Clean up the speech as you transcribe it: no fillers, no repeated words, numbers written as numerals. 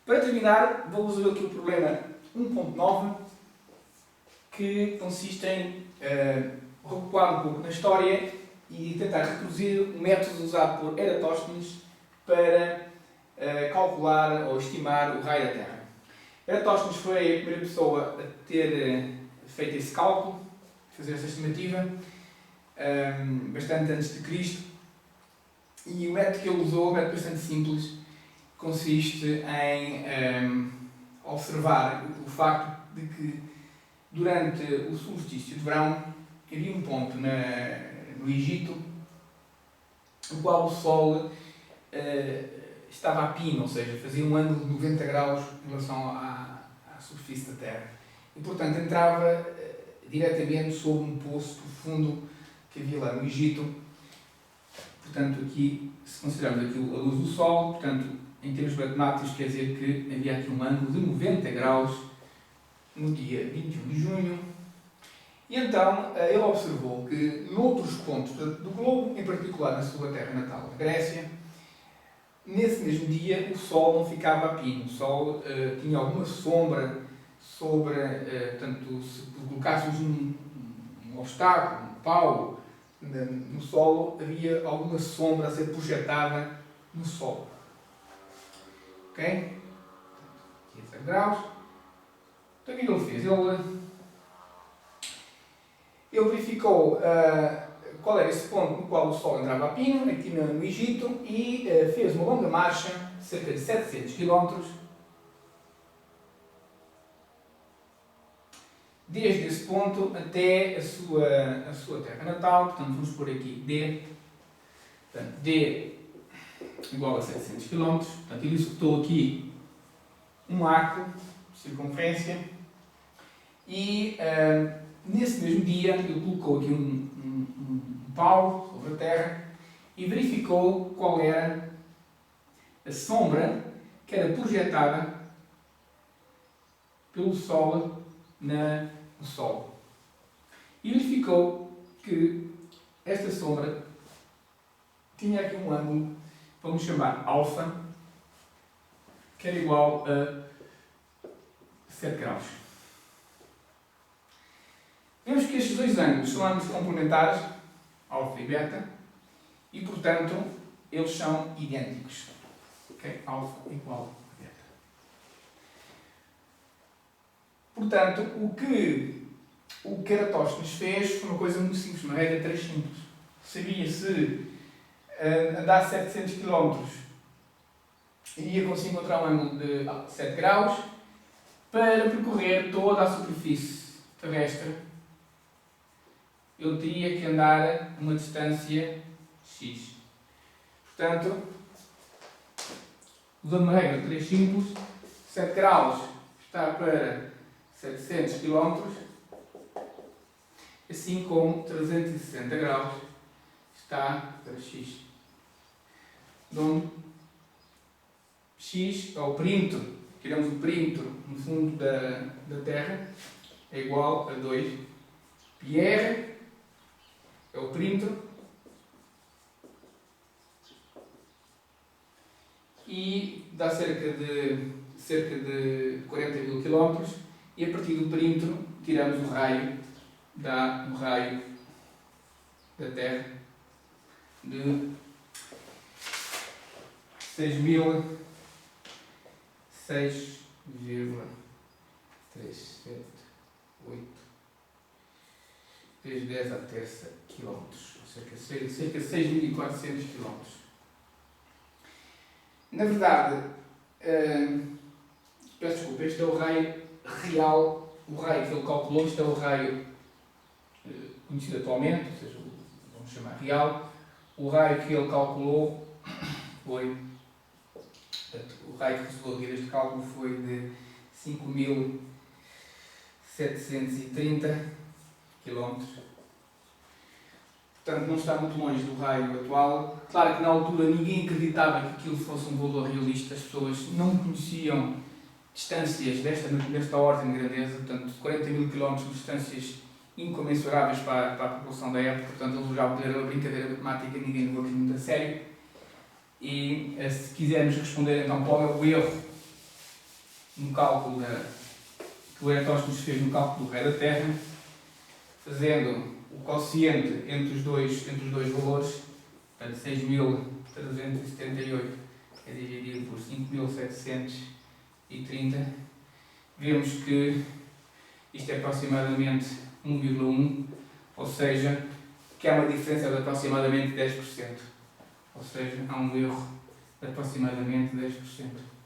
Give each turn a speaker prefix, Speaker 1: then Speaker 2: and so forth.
Speaker 1: Para terminar, vou resolver aqui o problema 1.9, que consiste em recuar um pouco na história e tentar reproduzir o método usado por Eratóstenes para calcular ou estimar o raio da Terra. Eratóstenes foi a primeira pessoa a ter feito esse cálculo, fazer essa estimativa, bastante antes de Cristo, e o método que ele usou, um método bastante simples, consiste em observar o facto de que durante o solstício de verão havia um ponto no Egito no qual o Sol estava a pino, ou seja, fazia um ângulo de 90 graus em relação à superfície da Terra. E, portanto, entrava diretamente sob um poço profundo que havia lá no Egito. Portanto, aqui, se considerarmos aqui a luz do Sol, portanto, em termos matemáticos, quer dizer que havia aqui um ângulo de 90 graus no dia 21 de junho. E então, ele observou que, noutros pontos do globo, em particular na sua terra natal, na Grécia, nesse mesmo dia o Sol não ficava a pino. O Sol tinha alguma sombra sobre, portanto, se colocássemos um obstáculo, um pau no solo, havia alguma sombra a ser projetada no solo. Ok? Aqui a 0 graus. Então o que ele fez? Ele verificou qual era esse ponto no qual o Sol entrava a pino, aqui no Egito, e fez uma longa marcha, cerca de 700 km, desde esse ponto até a sua terra natal. Portanto, vamos pôr aqui D. Portanto, D igual a 700 km. Portanto, ele executou aqui um arco de circunferência e nesse mesmo dia ele colocou aqui um pau sobre a Terra e verificou qual era a sombra que era projetada pelo Sol no Sol. E verificou que esta sombra tinha aqui um ângulo, vamos chamar alfa, que era igual a 7 graus. Vemos que estes dois ângulos são ângulos complementares, alfa e beta, e portanto eles são idênticos. Okay? Alfa igual a beta. Portanto, o que Eratóstenes fez foi uma coisa muito simples, uma regra 3 simples. Sabia se andar 700 km iria conseguir encontrar um ângulo de 7 graus. Para percorrer toda a superfície terrestre, eu teria que andar uma distância x. Portanto, usando uma regra 3 simples, 7 graus está para 700 km, assim como 360 graus está para x. Onde x é o perímetro, tiramos o perímetro no fundo da Terra, é igual a 2 πr, é o perímetro, e dá cerca de 40 mil km, e a partir do perímetro tiramos o raio, dá o raio da Terra de 6,378 vezes 10 à terça quilómetros, cerca de 6.400 quilómetros. Na verdade, peço desculpa, este é o raio real, o raio que ele calculou, este é o raio conhecido atualmente, ou seja, vamos chamar real. O raio que ele calculou foi, o raio que resultou aqui deste cálculo foi de 5.730 km. Portanto, não está muito longe do raio atual. Claro que na altura ninguém acreditava que aquilo fosse um valor realista, as pessoas não conheciam distâncias desta ordem de grandeza, portanto, 40 mil km de distâncias incomensuráveis para a população da época, portanto, eles já puderam a brincadeira matemática, ninguém levou aquilo muito a sério. E se quisermos responder então qual é o erro no cálculo que o Eratosthenes fez no cálculo do raio da Terra, fazendo o quociente entre os dois valores, portanto 6.378 é dividido por 5.730, vemos que isto é aproximadamente 1,1, ou seja, que há uma diferença de aproximadamente 10%. Ou seja, há um erro de aproximadamente 10%.